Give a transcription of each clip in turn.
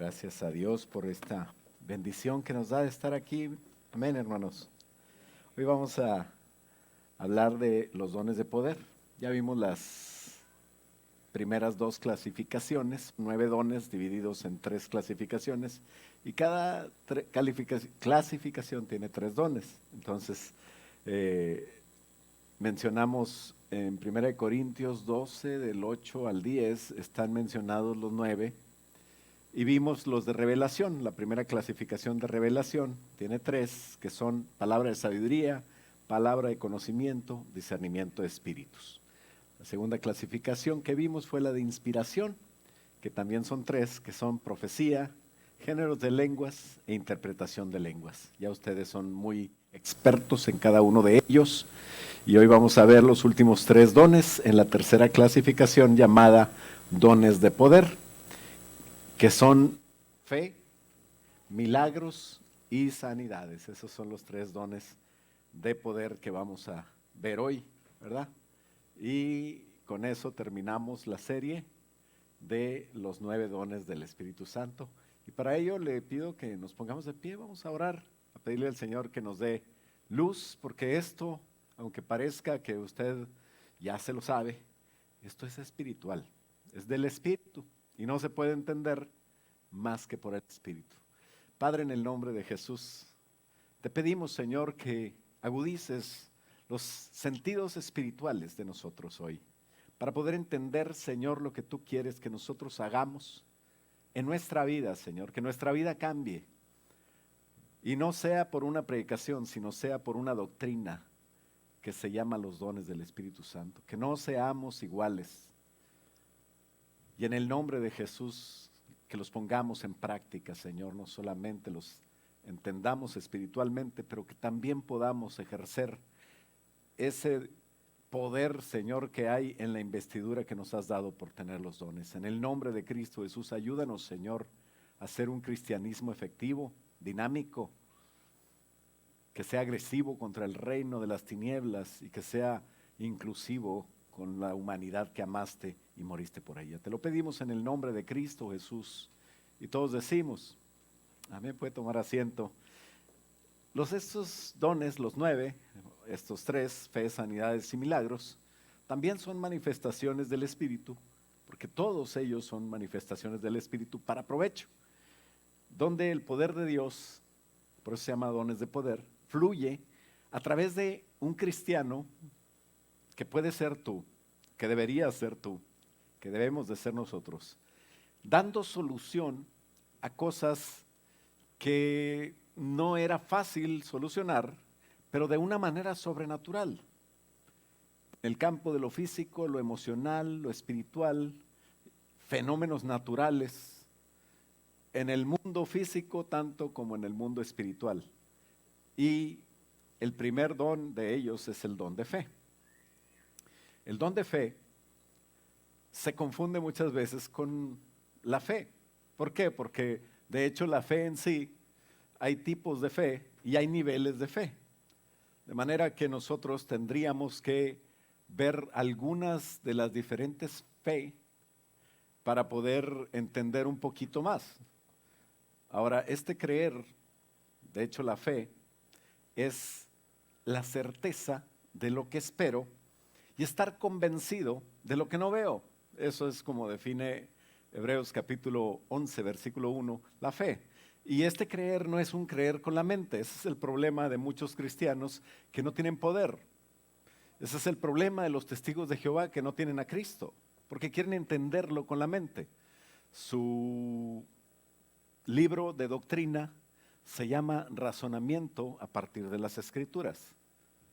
Gracias a Dios por esta bendición que nos da de estar aquí. Amén, hermanos. Hoy vamos a hablar de los dones de poder. Ya vimos las primeras dos clasificaciones, 9 dones divididos en 3 clasificaciones, y cada clasificación tiene 3 dones. Entonces, mencionamos en 1 Corintios 12, del 8 al 10, están mencionados los 9, y vimos los de revelación. La primera clasificación de revelación tiene 3, que son palabra de sabiduría, palabra de conocimiento, discernimiento de espíritus. La segunda clasificación que vimos fue la de inspiración, que también son 3, que son profecía, géneros de lenguas e interpretación de lenguas. Ya ustedes son muy expertos en cada uno de ellos, y hoy vamos a ver los últimos 3 dones en la tercera clasificación llamada dones de poder, que son fe, milagros y sanidades. Esos son los 3 dones de poder que vamos a ver hoy, ¿verdad? Y con eso terminamos la serie de los 9 dones del Espíritu Santo. Y para ello le pido que nos pongamos de pie. Vamos a orar, a pedirle al Señor que nos dé luz, porque esto, aunque parezca que usted ya se lo sabe, esto es espiritual, es del Espíritu y no se puede entender más que por el Espíritu. Padre, en el nombre de Jesús, te pedimos, Señor, que agudices los sentidos espirituales de nosotros hoy, para poder entender, Señor, lo que tú quieres que nosotros hagamos en nuestra vida, Señor, que nuestra vida cambie, y no sea por una predicación, sino sea por una doctrina que se llama los dones del Espíritu Santo, que no seamos iguales. Y en el nombre de Jesús, que los pongamos en práctica, Señor, no solamente los entendamos espiritualmente, pero que también podamos ejercer ese poder, Señor, que hay en la investidura que nos has dado por tener los dones. En el nombre de Cristo Jesús, ayúdanos, Señor, a hacer un cristianismo efectivo, dinámico, que sea agresivo contra el reino de las tinieblas y que sea inclusivo con la humanidad que amaste y moriste por ella. Te lo pedimos en el nombre de Cristo Jesús. Y todos decimos, amén. Puede tomar asiento. Estos dones, los 9, estos 3, fe, sanidades y milagros, también son manifestaciones del Espíritu, porque todos ellos son manifestaciones del Espíritu para provecho, donde el poder de Dios, por eso se llama dones de poder, fluye a través de un cristiano que puede ser tú, que debería ser tú, que debemos de ser nosotros, dando solución a cosas que no era fácil solucionar, pero de una manera sobrenatural. En el campo de lo físico, lo emocional, lo espiritual, fenómenos naturales, en el mundo físico tanto como en el mundo espiritual. Y el primer don de ellos es el don de fe. El don de fe se confunde muchas veces con la fe. ¿Por qué? Porque de hecho la fe en sí, hay tipos de fe y hay niveles de fe. De manera que nosotros tendríamos que ver algunas de las diferentes fe para poder entender un poquito más. Ahora, este creer, de hecho la fe, es la certeza de lo que espero y estar convencido de lo que no veo. Eso es como define Hebreos capítulo 11, versículo 1, la fe. Y este creer no es un creer con la mente. Ese es el problema de muchos cristianos que no tienen poder. Ese es el problema de los testigos de Jehová que no tienen a Cristo, porque quieren entenderlo con la mente. Su libro de doctrina se llama Razonamiento a partir de las Escrituras.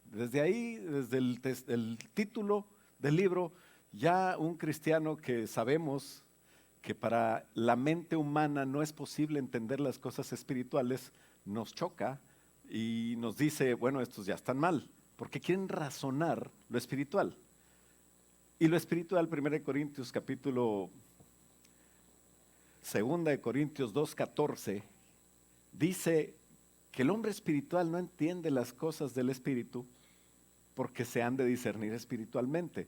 Desde ahí, desde el título del libro, ya un cristiano que sabemos que para la mente humana no es posible entender las cosas espirituales, nos choca y nos dice, bueno, estos ya están mal, porque quieren razonar lo espiritual. Y lo espiritual, 1 Corintios capítulo 2 de Corintios 2:14, dice que el hombre espiritual no entiende las cosas del espíritu porque se han de discernir espiritualmente.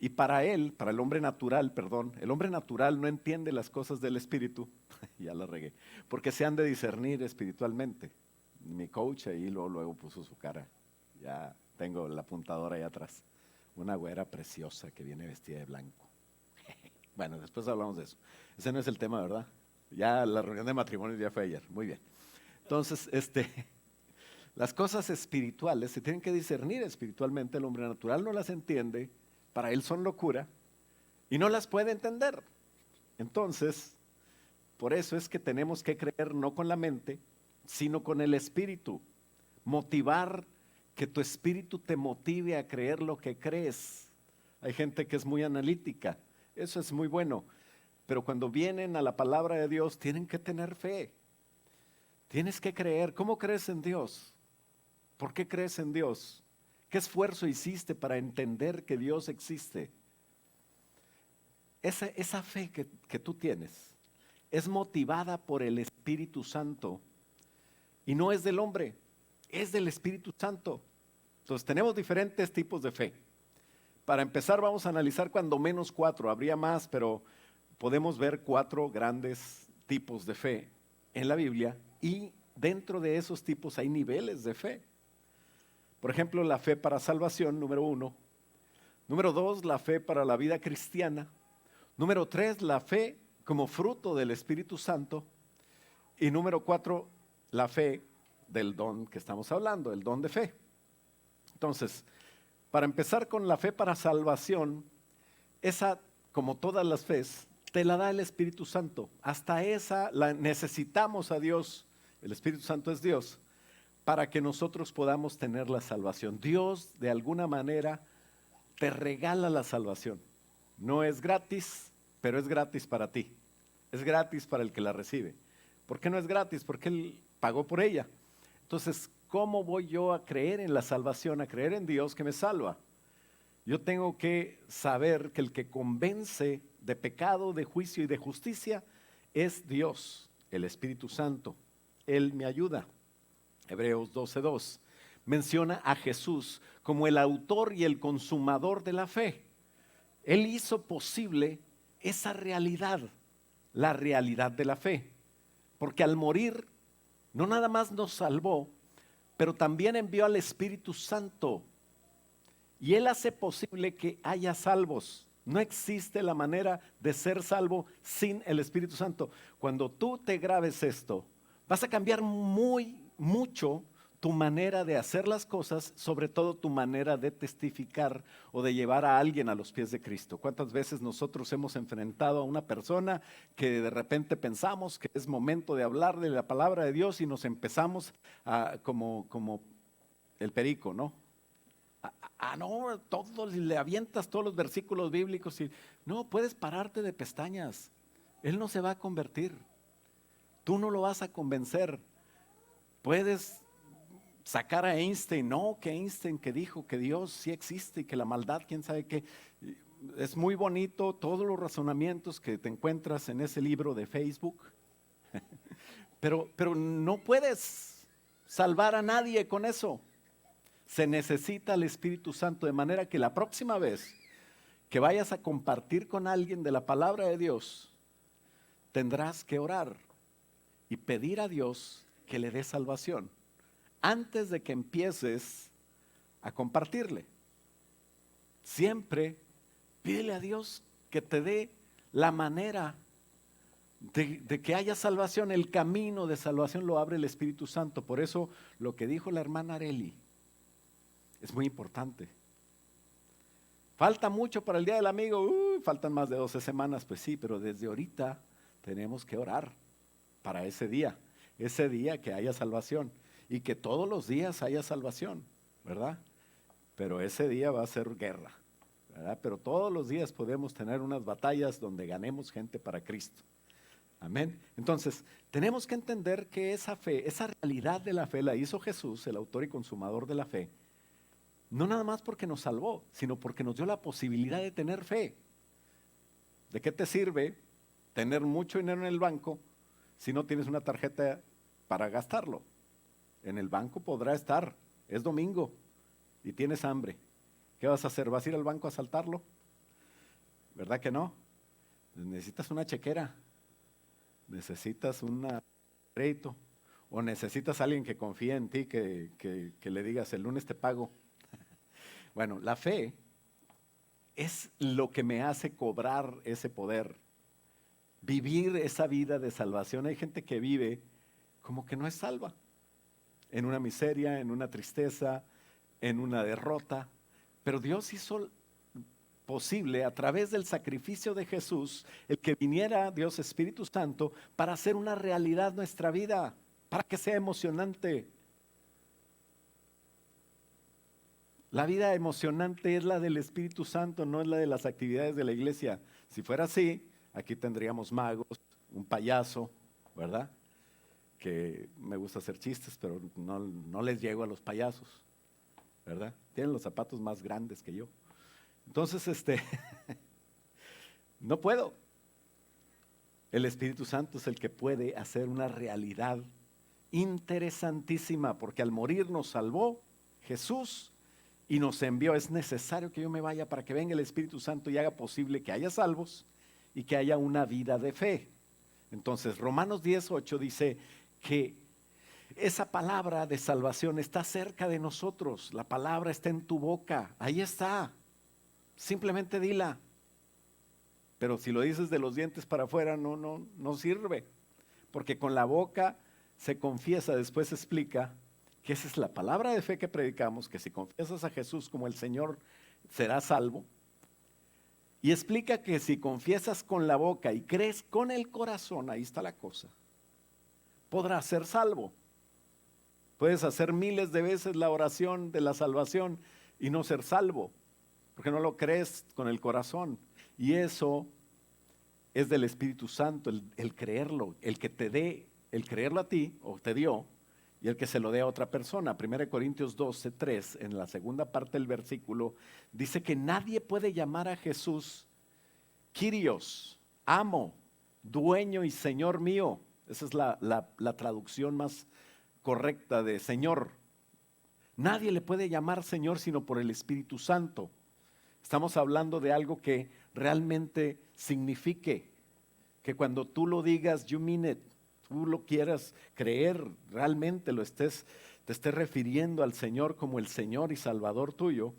Y para él, para el hombre natural, perdón, el hombre natural no entiende las cosas del espíritu, ya la regué, porque se han de discernir espiritualmente. Mi coach ahí luego puso su cara, ya tengo la apuntadora ahí atrás, una güera preciosa que viene vestida de blanco. Bueno, después hablamos de eso. Ese no es el tema, ¿verdad? Ya la reunión de matrimonio ya fue ayer, muy bien. Entonces, las cosas espirituales se tienen que discernir espiritualmente, el hombre natural no las entiende, para él son locura y no las puede entender. Entonces, por eso es que tenemos que creer no con la mente, sino con el espíritu. Motivar, que tu espíritu te motive a creer lo que crees. Hay gente que es muy analítica, eso es muy bueno, pero cuando vienen a la palabra de Dios tienen que tener fe. Tienes que creer. ¿Cómo crees en Dios? ¿Por qué crees en Dios? ¿Qué esfuerzo hiciste para entender que Dios existe? Esa fe que tú tienes es motivada por el Espíritu Santo y no es del hombre, es del Espíritu Santo. Entonces tenemos diferentes tipos de fe. Para empezar vamos a analizar cuando menos 4, habría más, pero podemos ver 4 grandes tipos de fe en la Biblia y dentro de esos tipos hay niveles de fe. Por ejemplo, la fe para salvación, número 1. Número 2, la fe para la vida cristiana. Número 3, la fe como fruto del Espíritu Santo. Y número 4, la fe del don que estamos hablando, el don de fe. Entonces, para empezar con la fe para salvación, esa, como todas las fes, te la da el Espíritu Santo. Hasta esa la necesitamos a Dios. El Espíritu Santo es Dios, para que nosotros podamos tener la salvación. Dios, de alguna manera, te regala la salvación. No es gratis, pero es gratis para ti. Es gratis para el que la recibe. ¿Por qué no es gratis? Porque Él pagó por ella. Entonces, ¿cómo voy yo a creer en la salvación, a creer en Dios que me salva? Yo tengo que saber que el que convence de pecado, de juicio y de justicia es Dios, el Espíritu Santo. Él me ayuda. Hebreos 12:2 menciona a Jesús como el autor y el consumador de la fe. Él hizo posible esa realidad, la realidad de la fe. Porque al morir, no nada más nos salvó, pero también envió al Espíritu Santo. Y Él hace posible que haya salvos. No existe la manera de ser salvo sin el Espíritu Santo. Cuando tú te grabes esto, vas a cambiar mucho tu manera de hacer las cosas, sobre todo tu manera de testificar o de llevar a alguien a los pies de Cristo. ¿Cuántas veces nosotros hemos enfrentado a una persona que de repente pensamos que es momento de hablar de la palabra de Dios y nos empezamos a, como el perico, ¿no? No, le avientas todos los versículos bíblicos y no, puedes pararte de pestañas. Él no se va a convertir. Tú no lo vas a convencer. Puedes sacar a Einstein, no, que Einstein que dijo que Dios sí existe y que la maldad, quién sabe qué. Es muy bonito todos los razonamientos que te encuentras en ese libro de Facebook, pero no puedes salvar a nadie con eso. Se necesita el Espíritu Santo, de manera que la próxima vez que vayas a compartir con alguien de la palabra de Dios, tendrás que orar y pedir a Dios que le dé salvación antes de que empieces a compartirle. Siempre pídele a Dios que te dé la manera de que haya salvación. El camino de salvación lo abre el Espíritu Santo. Por eso lo que dijo la hermana Areli es muy importante. Falta mucho para el Día del Amigo, faltan más de 12 semanas, pues sí, pero desde ahorita tenemos que orar para ese día que haya salvación y que todos los días haya salvación, ¿verdad? Pero ese día va a ser guerra, ¿verdad? Pero todos los días podemos tener unas batallas donde ganemos gente para Cristo. Amén. Entonces, tenemos que entender que esa fe, esa realidad de la fe la hizo Jesús, el autor y consumador de la fe. No nada más porque nos salvó, sino porque nos dio la posibilidad de tener fe. ¿De qué te sirve tener mucho dinero en el banco si no tienes una tarjeta para gastarlo? En el banco podrá estar, es domingo y tienes hambre. ¿Qué vas a hacer? ¿Vas a ir al banco a asaltarlo? ¿verdad que no? Necesitas una chequera, necesitas un crédito, o necesitas a alguien que confíe en ti, que le digas, el lunes te pago. Bueno, la fe es lo que me hace cobrar ese poder, vivir esa vida de salvación. Hay gente que vive como que no es salva, en una miseria, en una tristeza, en una derrota, pero Dios hizo posible a través del sacrificio de Jesús el que viniera Dios Espíritu Santo para hacer una realidad nuestra vida, para que sea emocionante. La vida emocionante es la del Espíritu Santo, no es la de las actividades de la iglesia. Si fuera así, aquí tendríamos magos, un payaso, ¿verdad? Que me gusta hacer chistes, pero no les llego a los payasos, ¿verdad? Tienen los zapatos más grandes que yo. Entonces, no puedo. El Espíritu Santo es el que puede hacer una realidad interesantísima, porque al morir nos salvó Jesús y nos envió. Es necesario que yo me vaya para que venga el Espíritu Santo y haga posible que haya salvos y que haya una vida de fe. Entonces, Romanos 10:8 dice que esa palabra de salvación está cerca de nosotros. La palabra está en tu boca, ahí está. Simplemente dila. Pero si lo dices de los dientes para afuera, no sirve. Porque con la boca se confiesa, después se explica que esa es la palabra de fe que predicamos, que si confiesas a Jesús como el Señor, serás salvo. Y explica que si confiesas con la boca y crees con el corazón, ahí está la cosa, podrás ser salvo. Puedes hacer miles de veces la oración de la salvación y no ser salvo, porque no lo crees con el corazón. Y eso es del Espíritu Santo, el creerlo, el que te dé, el creerlo a ti, o te dio, y el que se lo dé a otra persona. 1 Corintios 12:3, en la segunda parte del versículo, dice que nadie puede llamar a Jesús Kyrios, amo, dueño y Señor mío. Esa es la traducción más correcta de Señor. Nadie le puede llamar Señor sino por el Espíritu Santo. Estamos hablando de algo que realmente signifique, que cuando tú lo digas, you mean it, tú lo quieras creer, realmente te estés refiriendo al Señor como el Señor y Salvador tuyo.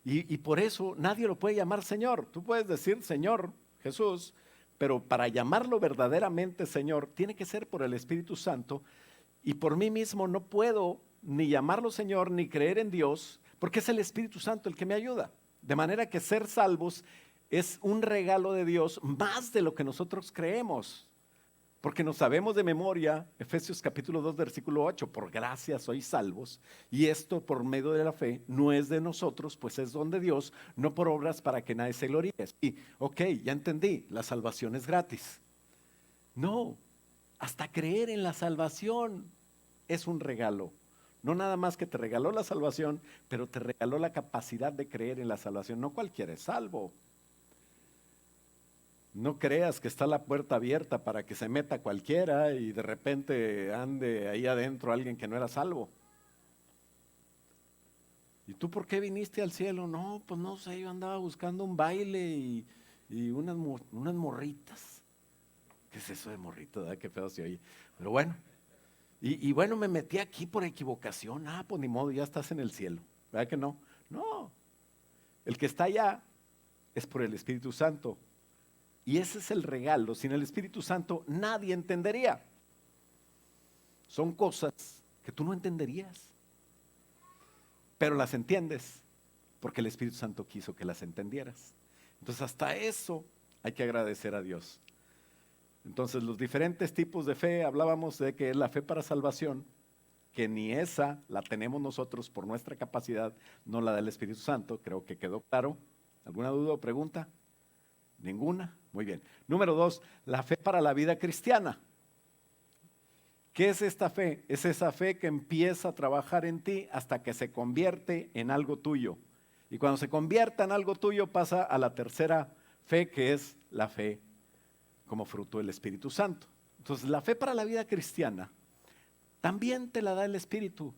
Y por eso nadie lo puede llamar Señor. Tú puedes decir Señor Jesús, pero para llamarlo verdaderamente Señor, tiene que ser por el Espíritu Santo. Y por mí mismo no puedo ni llamarlo Señor, ni creer en Dios, porque es el Espíritu Santo el que me ayuda. De manera que ser salvos es un regalo de Dios más de lo que nosotros creemos. Porque nos sabemos de memoria, Efesios capítulo 2, versículo 8, por gracia sois salvos, y esto por medio de la fe, no es de nosotros, pues es don de Dios, no por obras para que nadie se gloríe. Y, ok, ya entendí, la salvación es gratis. No, hasta creer en la salvación es un regalo. No nada más que te regaló la salvación, pero te regaló la capacidad de creer en la salvación. No cualquiera es salvo. No creas que está la puerta abierta para que se meta cualquiera y de repente ande ahí adentro alguien que no era salvo. ¿Y tú por qué viniste al cielo? No, pues no sé, yo andaba buscando un baile y unas morritas. ¿Qué es eso de morrito? ¿Verdad? Qué feo se oye. Pero bueno, y bueno, me metí aquí por equivocación. Ah, pues ni modo, ya estás en el cielo. ¿Verdad que no? No, el que está allá es por el Espíritu Santo. Y ese es el regalo. Sin el Espíritu Santo nadie entendería. Son cosas que tú no entenderías, pero las entiendes porque el Espíritu Santo quiso que las entendieras. Entonces hasta eso hay que agradecer a Dios. Entonces los diferentes tipos de fe, hablábamos de que es la fe para salvación, que ni esa la tenemos nosotros por nuestra capacidad, no la del Espíritu Santo. Creo que quedó claro. ¿Alguna duda o pregunta? ¿Ninguna? Muy bien. Número 2, la fe para la vida cristiana. ¿Qué es esta fe? Es esa fe que empieza a trabajar en ti hasta que se convierte en algo tuyo. Y cuando se convierta en algo tuyo pasa a la tercera fe, que es la fe como fruto del Espíritu Santo. Entonces, la fe para la vida cristiana también te la da el Espíritu.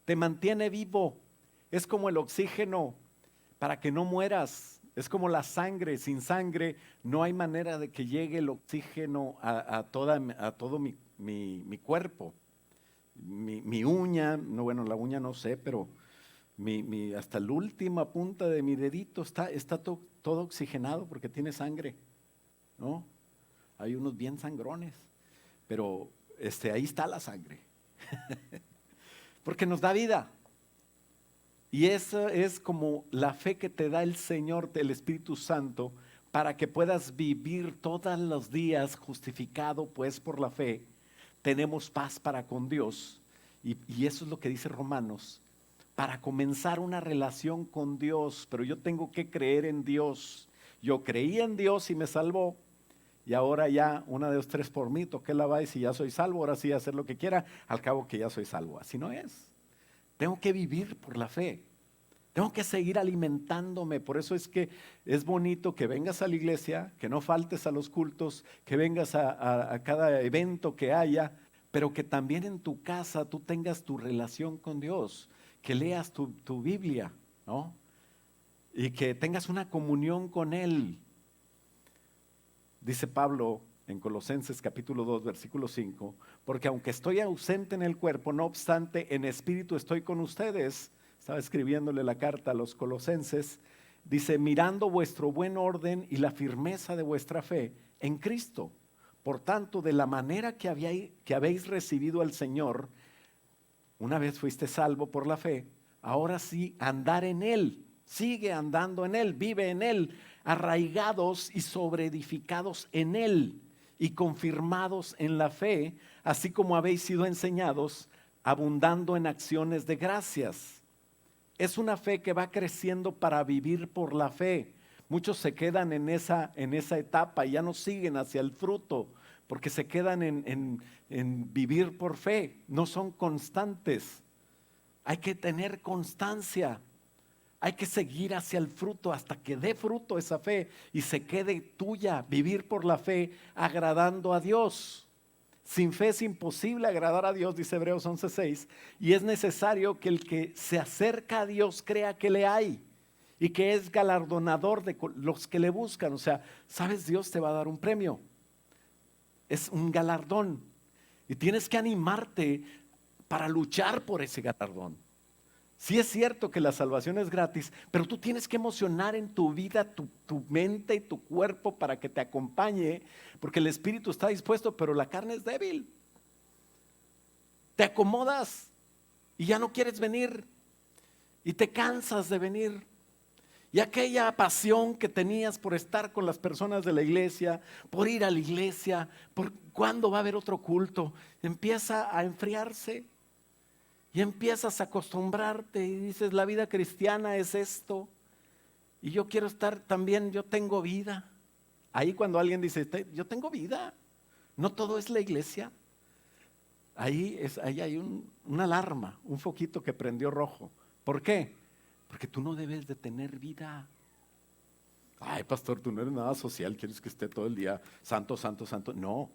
Te mantiene vivo. Es como el oxígeno para que no mueras. Es como la sangre. Sin sangre no hay manera de que llegue el oxígeno a todo mi cuerpo. Mi uña, no, bueno, la uña no sé, pero hasta la última punta de mi dedito está todo oxigenado porque tiene sangre, ¿no? Hay unos bien sangrones, pero ahí está la sangre, porque nos da vida. Y esa es como la fe que te da el Señor, el Espíritu Santo, para que puedas vivir todos los días justificado pues por la fe. Tenemos paz para con Dios, y eso es lo que dice Romanos, para comenzar una relación con Dios. Pero yo tengo que creer en Dios. Yo creí en Dios y me salvó, y ahora ya una de los tres por mí, toqué la base y si ya soy salvo, ahora sí hacer lo que quiera, al cabo que ya soy salvo. Así no es. Tengo que vivir por la fe. Tengo que seguir alimentándome. Por eso es que es bonito que vengas a la iglesia, que no faltes a los cultos, que vengas a cada evento que haya, pero que también en tu casa tú tengas tu relación con Dios, que leas tu Biblia, ¿no? Y que tengas una comunión con Él. Dice Pablo en Colosenses capítulo 2, versículo 5, porque aunque estoy ausente en el cuerpo, no obstante en espíritu estoy con ustedes. Estaba escribiéndole la carta a los colosenses. Dice, mirando vuestro buen orden y la firmeza de vuestra fe en Cristo. Por tanto, de la manera que habéis recibido al Señor, una vez fuiste salvo por la fe, ahora sí andar en Él. Sigue andando en Él, vive en Él, arraigados y sobreedificados en Él y confirmados en la fe, así como habéis sido enseñados, abundando en acciones de gracias. Es una fe que va creciendo para vivir por la fe. Muchos se quedan en esa etapa y ya no siguen hacia el fruto, porque se quedan en vivir por fe, no son constantes. Hay que tener constancia, hay que seguir hacia el fruto hasta que dé fruto esa fe y se quede tuya, vivir por la fe, agradando a Dios. Sin fe es imposible agradar a Dios, dice Hebreos 11:6, y es necesario que el que se acerca a Dios crea que le hay y que es galardonador de los que le buscan. O sea, sabes, Dios te va a dar un premio, es un galardón y tienes que animarte para luchar por ese galardón. Sí es cierto que la salvación es gratis, pero tú tienes que emocionar en tu vida, tu mente y tu cuerpo para que te acompañe, porque el espíritu está dispuesto, pero la carne es débil. Te acomodas y ya no quieres venir y te cansas de venir. Y aquella pasión que tenías por estar con las personas de la iglesia, por ir a la iglesia, por cuándo va a haber otro culto, empieza a enfriarse. Y empiezas a acostumbrarte y dices, la vida cristiana es esto. Y yo quiero estar también, yo tengo vida. Ahí cuando alguien dice, yo tengo vida, no todo es la iglesia. Ahí hay una alarma, un foquito que prendió rojo. ¿Por qué? Porque tú no debes de tener vida. Ay, pastor, tú no eres nada social, quieres que esté todo el día santo, santo, santo. No,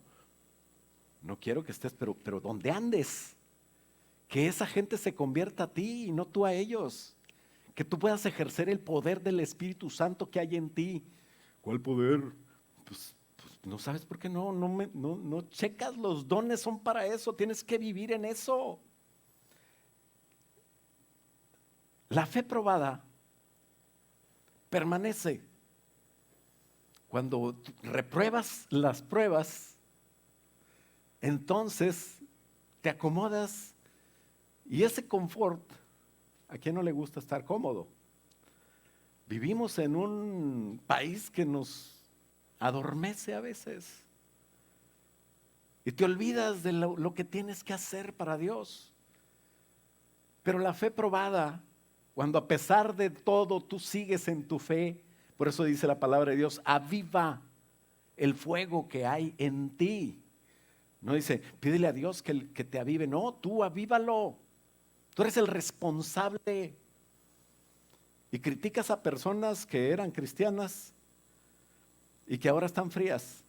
no quiero que estés, pero donde andes, que esa gente se convierta a ti y no tú a ellos. Que tú puedas ejercer el poder del Espíritu Santo que hay en ti. ¿Cuál poder? Pues no sabes por qué no checas, los dones son para eso, tienes que vivir en eso. La fe probada permanece. Cuando repruebas las pruebas, entonces te acomodas. Y ese confort, ¿a quién no le gusta estar cómodo? Vivimos en un país que nos adormece a veces y te olvidas de lo que tienes que hacer para Dios. Pero la fe probada, cuando a pesar de todo tú sigues en tu fe, por eso dice la palabra de Dios, aviva el fuego que hay en ti. No dice, pídele a Dios que te avive, no, tú avívalo. Tú eres el responsable. Y criticas a personas que eran cristianas y que ahora están frías.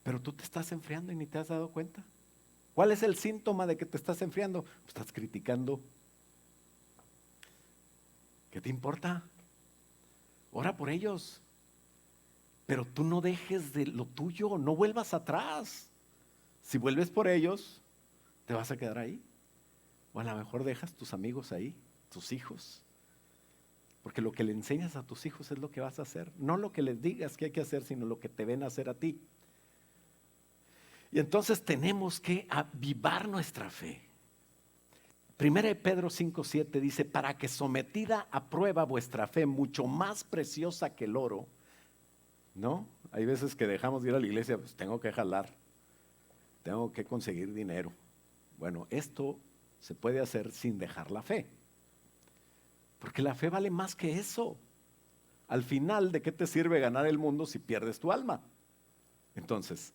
Pero tú te estás enfriando y ni te has dado cuenta. ¿Cuál es el síntoma de que te estás enfriando? Pues estás criticando. ¿Qué te importa? ora por ellos. Pero tú no dejes de lo tuyo, no vuelvas atrás. Si vuelves por ellos, te vas a quedar ahí. O a lo mejor dejas tus amigos ahí, tus hijos. Porque lo que le enseñas a tus hijos es lo que vas a hacer. No lo que les digas que hay que hacer, sino lo que te ven hacer a ti. Y entonces tenemos que avivar nuestra fe. Primera de Pedro 5:7 dice, para que sometida a prueba vuestra fe, mucho más preciosa que el oro, ¿no? Hay veces que dejamos de ir a la iglesia, pues tengo que jalar, tengo que conseguir dinero. Bueno, esto se puede hacer sin dejar la fe, porque la fe vale más que eso. Al final, ¿de qué te sirve ganar el mundo si pierdes tu alma? Entonces,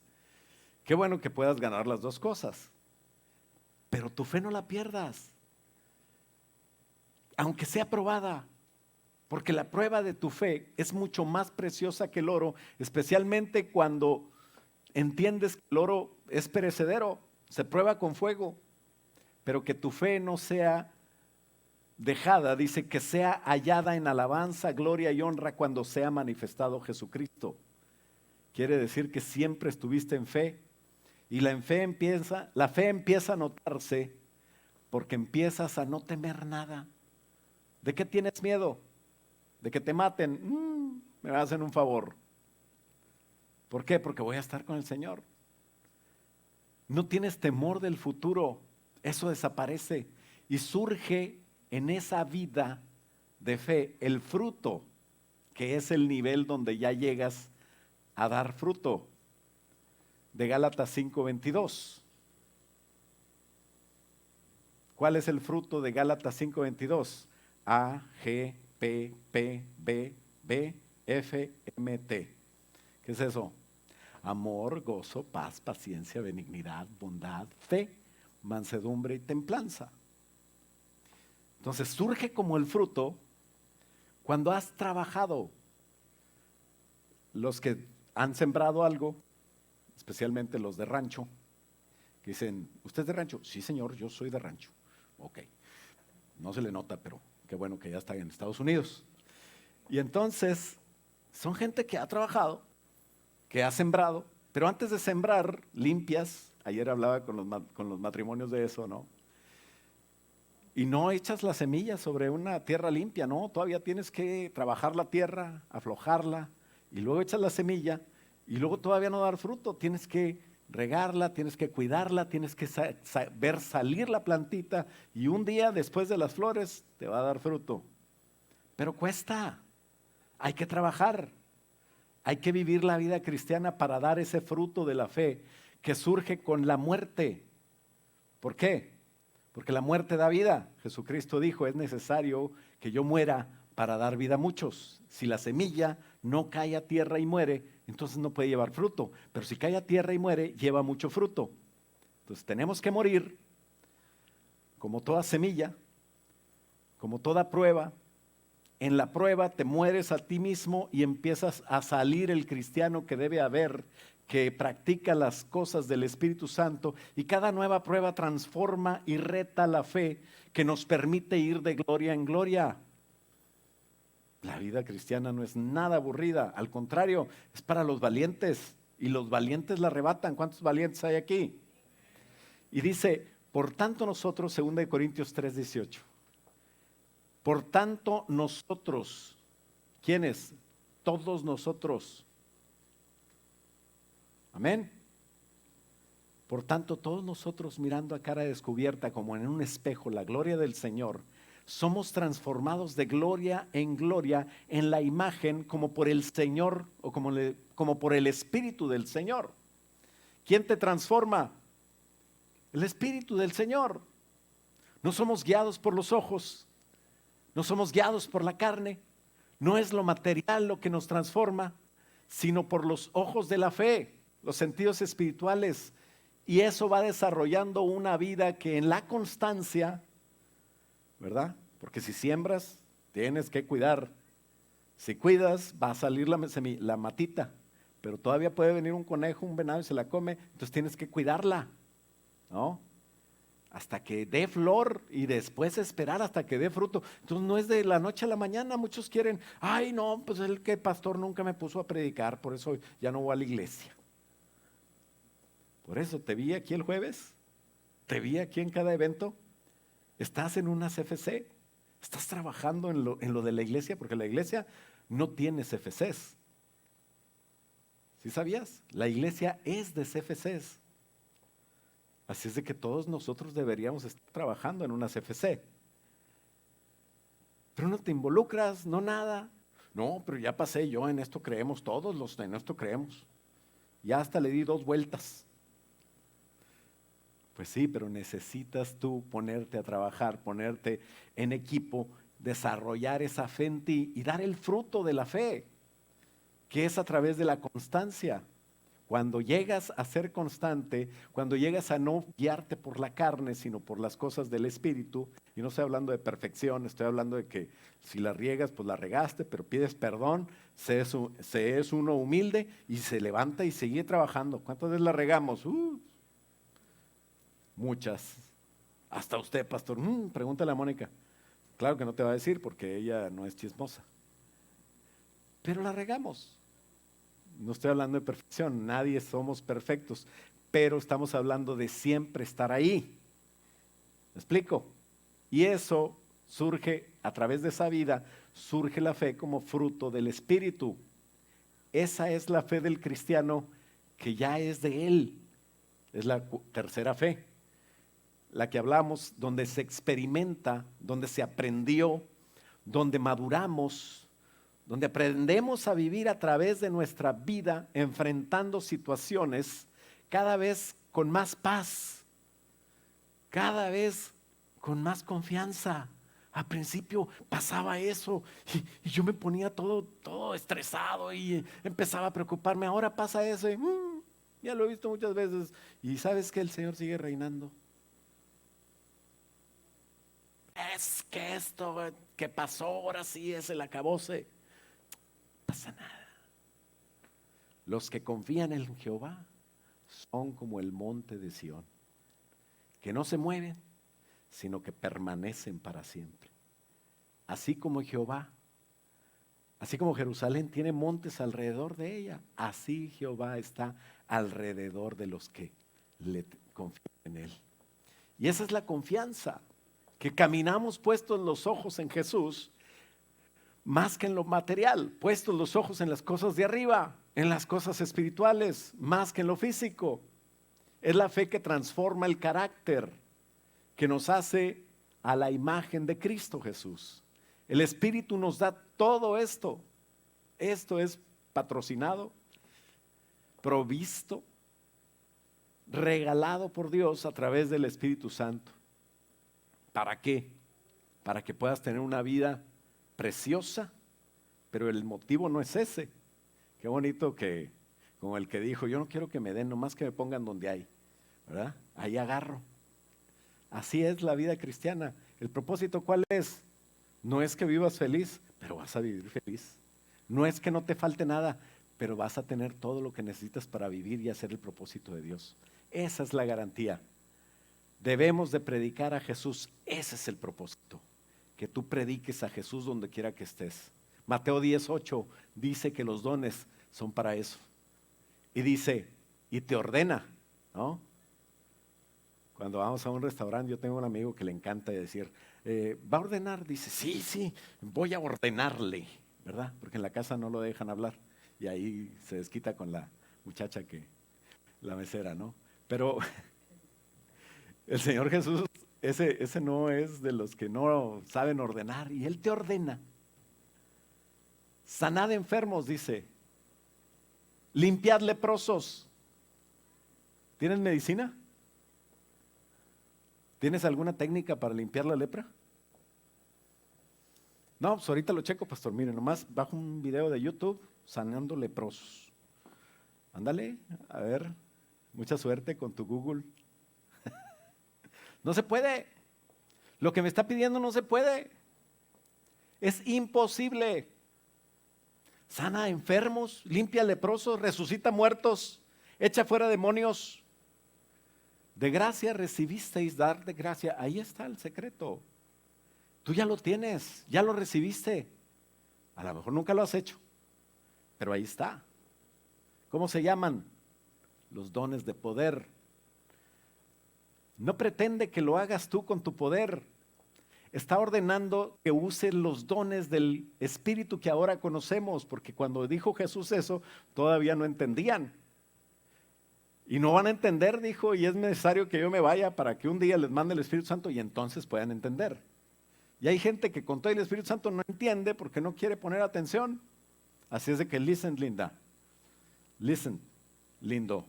qué bueno que puedas ganar las dos cosas, pero tu fe no la pierdas, aunque sea probada. Porque la prueba de tu fe es mucho más preciosa que el oro, especialmente cuando entiendes que el oro es perecedero, se prueba con fuego, pero que tu fe no sea dejada, dice que sea hallada en alabanza, gloria y honra cuando sea manifestado Jesucristo. Quiere decir que siempre estuviste en fe y la fe empieza a notarse porque empiezas a no temer nada. ¿De qué tienes miedo? De que te maten, me hacen un favor. ¿Por qué? Porque voy a estar con el Señor. No tienes temor del futuro, eso desaparece y surge en esa vida de fe el fruto, que es el nivel donde ya llegas a dar fruto. De Gálatas 5:22. ¿Cuál es el fruto de Gálatas 5:22? A, G, P, P, B, B, F, M, T. ¿Qué es eso? Amor, gozo, paz, paciencia, benignidad, bondad, fe, mansedumbre y templanza. Entonces surge como el fruto cuando has trabajado. Los que han sembrado algo, especialmente los de rancho, que dicen, ¿usted es de rancho? Sí, señor, yo soy de rancho. Ok, no se le nota, pero qué bueno que ya está en Estados Unidos. Y entonces, son gente que ha trabajado, que ha sembrado, pero antes de sembrar, limpias. Ayer hablaba con los matrimonios de eso, ¿no? Y no echas la semilla sobre una tierra limpia, ¿no? Todavía tienes que trabajar la tierra, aflojarla, y luego echas la semilla, y luego todavía no dar fruto. Tienes que regarla, tienes que cuidarla, tienes que ver salir la plantita, y un día después de las flores te va a dar fruto. Pero cuesta, hay que trabajar, hay que vivir la vida cristiana para dar ese fruto de la fe que surge con la muerte. ¿Por qué? Porque la muerte da vida. Jesucristo dijo, es necesario que yo muera para dar vida a muchos. Si la semilla no cae a tierra y muere, entonces no puede llevar fruto. Pero si cae a tierra y muere, lleva mucho fruto. Entonces tenemos que morir, como toda semilla, como toda prueba. En la prueba te mueres a ti mismo y empiezas a salir el cristiano que debe haber, que practica las cosas del Espíritu Santo, y cada nueva prueba transforma y reta la fe que nos permite ir de gloria en gloria. La vida cristiana no es nada aburrida, al contrario, es para los valientes, y los valientes la arrebatan. ¿Cuántos valientes hay aquí? Y dice, por tanto nosotros, 2 Corintios 3:18, por tanto nosotros, ¿quiénes? Todos nosotros. Amén. Por tanto, todos nosotros, mirando a cara descubierta como en un espejo la gloria del Señor, somos transformados de gloria en gloria en la imagen como por el Señor, o como por el Espíritu del Señor. ¿Quién te transforma? El Espíritu del Señor. No somos guiados por los ojos, no somos guiados por la carne, no es lo material lo que nos transforma, sino por los ojos de la fe, los sentidos espirituales, y eso va desarrollando una vida que en la constancia, ¿verdad? Porque si siembras, tienes que cuidar. Si cuidas, va a salir la matita, pero todavía puede venir un conejo, un venado y se la come, entonces tienes que cuidarla, ¿no? hasta que dé flor y después esperar hasta que dé fruto. Entonces no es de la noche a la mañana. Muchos quieren, ay no, pues el que pastor nunca me puso a predicar, por eso ya no voy a la iglesia. Por eso te vi aquí el jueves, te vi aquí en cada evento. Estás en una CFC, estás trabajando en lo de la iglesia, porque la iglesia no tiene CFCs. ¿Sí sabías? La iglesia es de CFCs. Así es de que todos nosotros deberíamos estar trabajando en una CFC. Pero no te involucras, no nada. No, pero ya pasé yo, en esto creemos, todos los en esto creemos. Ya hasta le di 2 vueltas. Pues sí, pero necesitas tú ponerte a trabajar, ponerte en equipo, desarrollar esa fe en ti y dar el fruto de la fe, que es a través de la constancia. Cuando llegas a ser constante, cuando llegas a no guiarte por la carne, sino por las cosas del Espíritu, y no estoy hablando de perfección, estoy hablando de que si la riegas, pues la regaste, pero pides perdón, se es uno humilde y se levanta y sigue trabajando. ¿Cuántas veces la regamos? Muchas. Hasta usted, pastor. Pregúntale a Mónica. Claro que no te va a decir porque ella no es chismosa. Pero la regamos. No estoy hablando de perfección, nadie somos perfectos, pero estamos hablando de siempre estar ahí. ¿Me explico? Y eso surge, a través de esa vida, surge la fe como fruto del Espíritu. Esa es la fe del cristiano que ya es de él. Es la tercera fe, la que hablamos, donde se experimenta, donde se aprendió, donde maduramos, donde aprendemos a vivir a través de nuestra vida, enfrentando situaciones cada vez con más paz, cada vez con más confianza. Al principio pasaba eso y yo me ponía todo estresado y empezaba a preocuparme. Ahora pasa eso y ya lo he visto muchas veces. Y sabes que el Señor sigue reinando. Es que esto que pasó ahora sí es el acabose. No pasa nada. Los que confían en Jehová son como el monte de Sión, que no se mueven, sino que permanecen para siempre. Así como Jehová, así como Jerusalén tiene montes alrededor de ella, así Jehová está alrededor de los que le confían en él. Y esa es la confianza, que caminamos puestos los ojos en Jesús, más que en lo material, puestos los ojos en las cosas de arriba, en las cosas espirituales, más que en lo físico. Es la fe que transforma el carácter, que nos hace a la imagen de Cristo Jesús. El Espíritu nos da todo esto. Esto es patrocinado, provisto, regalado por Dios a través del Espíritu Santo. ¿Para qué? Para que puedas tener una vida preciosa, pero el motivo no es ese. Qué bonito que, como el que dijo, yo no quiero que me den, nomás que me pongan donde hay, ¿verdad? Ahí agarro. Así es la vida cristiana. ¿El propósito cuál es? No es que vivas feliz, pero vas a vivir feliz. No es que no te falte nada, pero vas a tener todo lo que necesitas para vivir y hacer el propósito de Dios. Esa es la garantía. Debemos de predicar a Jesús. Ese es el propósito. Que tú prediques a Jesús donde quiera que estés. Mateo 10:8 dice que los dones son para eso. Y dice, y te ordena, ¿no? Cuando vamos a un restaurante, yo tengo un amigo que le encanta decir, ¿va a ordenar? Dice, sí, voy a ordenarle, ¿verdad? Porque en la casa no lo dejan hablar. Y ahí se desquita con la muchacha la mesera, ¿no? Pero el Señor Jesús, ese no es de los que no saben ordenar, y Él te ordena. Sanad enfermos, dice. Limpiad leprosos. ¿Tienes medicina? ¿Tienes alguna técnica para limpiar la lepra? No, pues ahorita lo checo, pastor. Mire, nomás bajo un video de YouTube sanando leprosos. Ándale, a ver, mucha suerte con tu Google. No se puede. Lo que me está pidiendo no se puede. Es imposible. Sana enfermos, limpia leprosos, resucita muertos, echa fuera demonios. De gracia recibisteis, dar de gracia. Ahí está el secreto. Tú ya lo tienes, ya lo recibiste. A lo mejor nunca lo has hecho, pero ahí está. ¿Cómo se llaman? Los dones de poder. No pretende que lo hagas tú con tu poder. Está ordenando que uses los dones del Espíritu que ahora conocemos, porque cuando dijo Jesús eso, todavía no entendían. Y no van a entender, dijo, y es necesario que yo me vaya para que un día les mande el Espíritu Santo y entonces puedan entender. Y hay gente que con todo el Espíritu Santo no entiende porque no quiere poner atención. Así es de que listen, linda. Listen, lindo.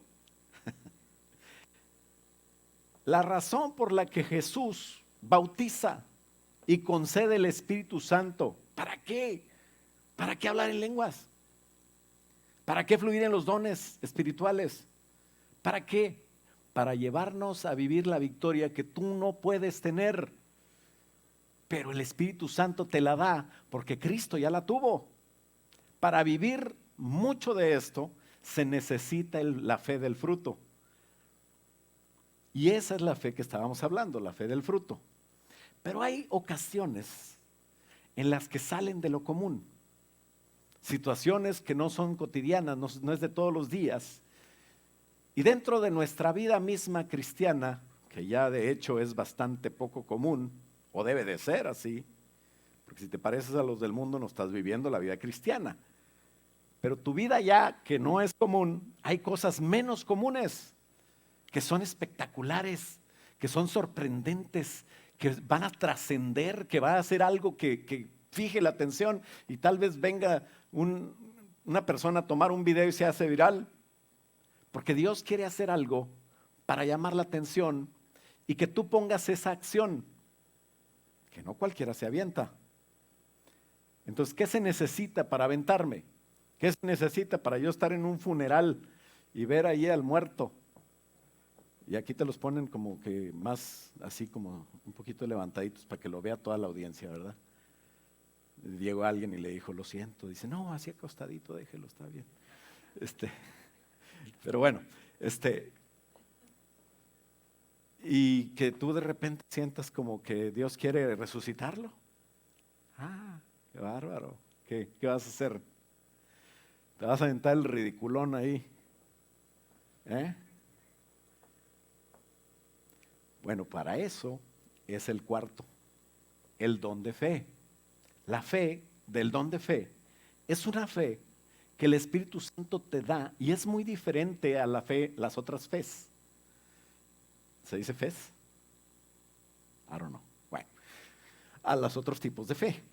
La razón por la que Jesús bautiza y concede el Espíritu Santo, ¿para qué? ¿Para qué hablar en lenguas? ¿Para qué fluir en los dones espirituales? ¿Para qué? Para llevarnos a vivir la victoria que tú no puedes tener, pero el Espíritu Santo te la da porque Cristo ya la tuvo. Para vivir mucho de esto se necesita la fe del fruto. Y esa es la fe que estábamos hablando, la fe del fruto. Pero hay ocasiones en las que salen de lo común, situaciones que no son cotidianas, no es de todos los días. Y dentro de nuestra vida misma cristiana, que ya de hecho es bastante poco común, o debe de ser así, porque si te pareces a los del mundo no estás viviendo la vida cristiana. Pero tu vida ya, que no es común, hay cosas menos comunes, que son espectaculares, que son sorprendentes, que van a trascender, que va a hacer algo que fije la atención y tal vez venga una persona a tomar un video y se hace viral. Porque Dios quiere hacer algo para llamar la atención y que tú pongas esa acción, que no cualquiera se avienta. Entonces, ¿qué se necesita para aventarme? ¿Qué se necesita para yo estar en un funeral y ver ahí al muerto? Y aquí te los ponen como que más así como un poquito levantaditos para que lo vea toda la audiencia, ¿verdad? Llegó alguien y le dijo, lo siento. Dice, no, así acostadito, déjelo, está bien. Pero bueno, y que tú de repente sientas como que Dios quiere resucitarlo. Ah, qué bárbaro. ¿Qué vas a hacer? ¿Te vas a aventar el ridiculón ahí? Bueno, para eso es el cuarto, el don de fe. La fe del don de fe es una fe que el Espíritu Santo te da y es muy diferente a la fe, las otras fes. ¿Se dice fes? I don't know. Bueno, a los otros tipos de fe.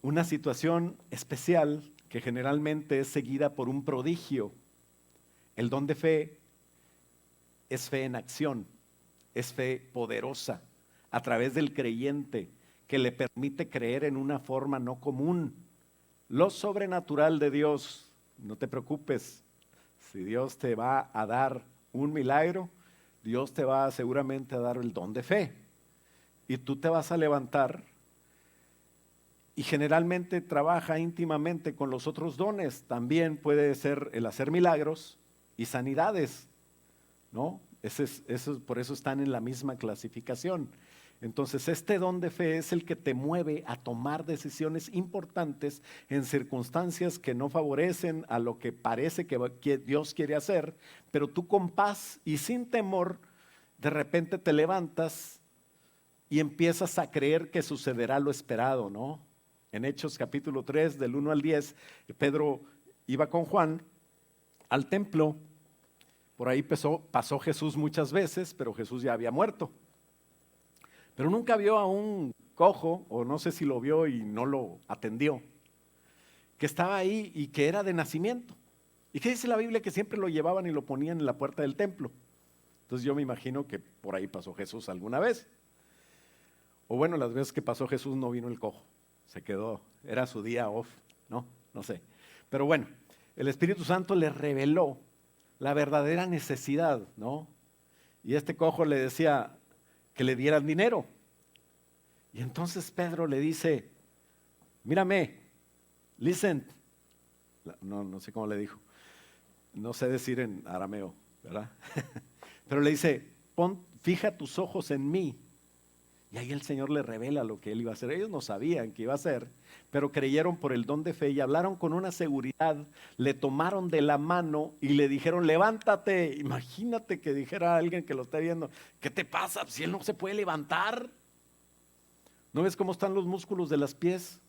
Una situación especial que generalmente es seguida por un prodigio. El don de fe es fe en acción, es fe poderosa a través del creyente que le permite creer en una forma no común. Lo sobrenatural de Dios, no te preocupes, si Dios te va a dar un milagro, Dios te va seguramente a dar el don de fe y tú te vas a levantar y generalmente trabaja íntimamente con los otros dones. También puede ser el hacer milagros y sanidades, ¿no? Por eso están en la misma clasificación. Entonces, este don de fe es el que te mueve a tomar decisiones importantes en circunstancias que no favorecen a lo que parece que Dios quiere hacer, pero tú con paz y sin temor, de repente te levantas y empiezas a creer que sucederá lo esperado, ¿no? En Hechos capítulo 3, del 1 al 10, Pedro iba con Juan al templo. Por ahí pasó Jesús muchas veces, pero Jesús ya había muerto. Pero nunca vio a un cojo, o no sé si lo vio y no lo atendió, que estaba ahí y que era de nacimiento. ¿Y qué dice la Biblia? Que siempre lo llevaban y lo ponían en la puerta del templo. Entonces yo me imagino que por ahí pasó Jesús alguna vez. O bueno, las veces que pasó Jesús no vino el cojo, se quedó, era su día off, no sé. Pero bueno, el Espíritu Santo le reveló la verdadera necesidad, ¿no? Y este cojo le decía que le dieran dinero. Y entonces Pedro le dice, mírame, listen. No sé cómo le dijo, no sé decir en arameo, ¿verdad? Pero le dice, fija tus ojos en mí. Y ahí el Señor le revela lo que él iba a hacer. Ellos no sabían qué iba a hacer, pero creyeron por el don de fe y hablaron con una seguridad, le tomaron de la mano y le dijeron, levántate. Imagínate que dijera a alguien que lo está viendo, ¿qué te pasa? Si él no se puede levantar. ¿No ves cómo están los músculos de los pies?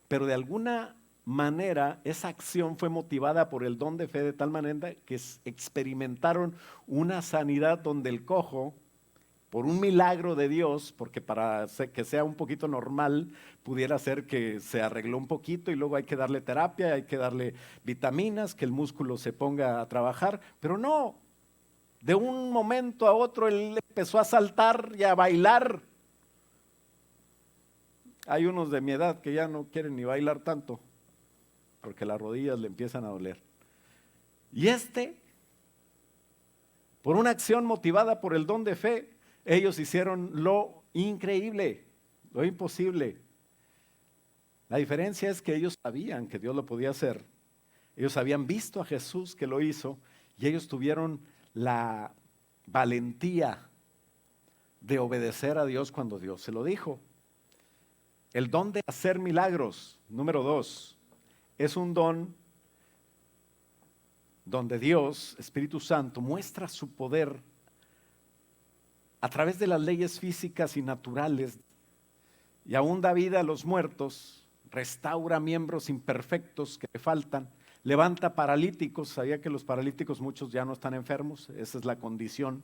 Pero de alguna manera esa acción fue motivada por el don de fe de tal manera que experimentaron una sanidad donde el cojo, por un milagro de Dios, porque para que sea un poquito normal, pudiera ser que se arregló un poquito y luego hay que darle terapia, hay que darle vitaminas, que el músculo se ponga a trabajar, pero no, de un momento a otro él empezó a saltar y a bailar. Hay unos de mi edad que ya no quieren ni bailar tanto, porque las rodillas le empiezan a doler. Y por una acción motivada por el don de fe, ellos hicieron lo increíble, lo imposible. La diferencia es que ellos sabían que Dios lo podía hacer. Ellos habían visto a Jesús que lo hizo y ellos tuvieron la valentía de obedecer a Dios cuando Dios se lo dijo. El don de hacer milagros, número 2, es un don donde Dios, Espíritu Santo, muestra su poder a través de las leyes físicas y naturales, y aún da vida a los muertos, restaura miembros imperfectos que le faltan, levanta paralíticos. Sabía que los paralíticos muchos ya no están enfermos, esa es la condición.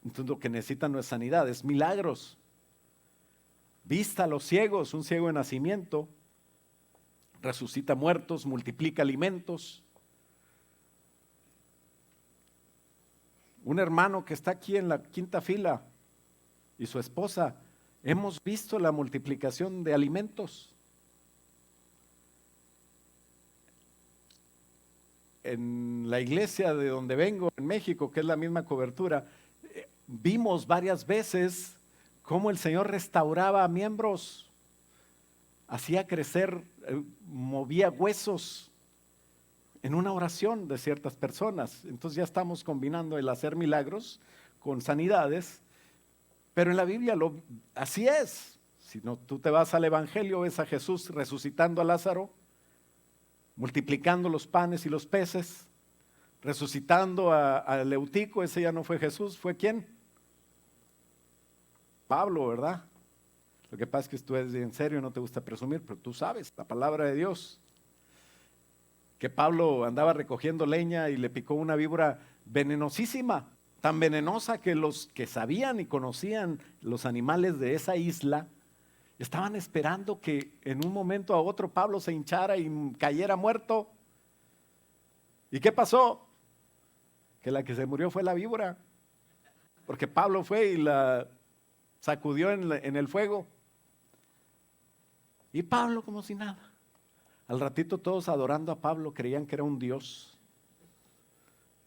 Entonces lo que necesitan no es sanidad, es milagros. Vista a los ciegos, un ciego de nacimiento, resucita muertos, multiplica alimentos. Un hermano que está aquí en la quinta fila y su esposa, hemos visto la multiplicación de alimentos. En la iglesia de donde vengo, en México, que es la misma cobertura, vimos varias veces cómo el Señor restauraba a miembros, hacía crecer, movía huesos en una oración de ciertas personas. Entonces ya estamos combinando el hacer milagros con sanidades, pero en la Biblia así es. Si no, tú te vas al Evangelio, ves a Jesús resucitando a Lázaro, multiplicando los panes y los peces, resucitando al Eutico. Ese ya no fue Jesús, ¿fue quién? Pablo, ¿verdad? Lo que pasa es que tú eres en serio, no te gusta presumir, pero tú sabes la palabra de Dios. Que Pablo andaba recogiendo leña y le picó una víbora venenosísima, tan venenosa que los que sabían y conocían los animales de esa isla estaban esperando que en un momento a otro Pablo se hinchara y cayera muerto. ¿Y qué pasó? Que la que se murió fue la víbora, porque Pablo fue y la sacudió en el fuego. Y Pablo como si nada. Al ratito todos adorando a Pablo creían que era un dios.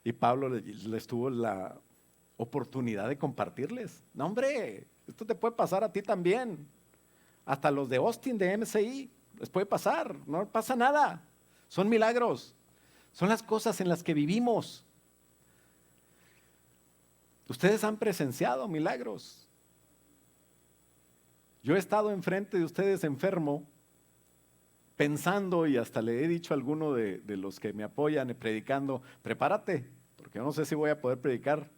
Y Pablo les tuvo la oportunidad de compartirles. No, hombre, esto te puede pasar a ti también. Hasta los de Austin, de MCI, les puede pasar. No pasa nada. Son milagros. Son las cosas en las que vivimos. Ustedes han presenciado milagros. Yo he estado enfrente de ustedes enfermo, pensando, y hasta le he dicho a alguno de los que me apoyan predicando, prepárate, porque yo no sé si voy a poder predicar.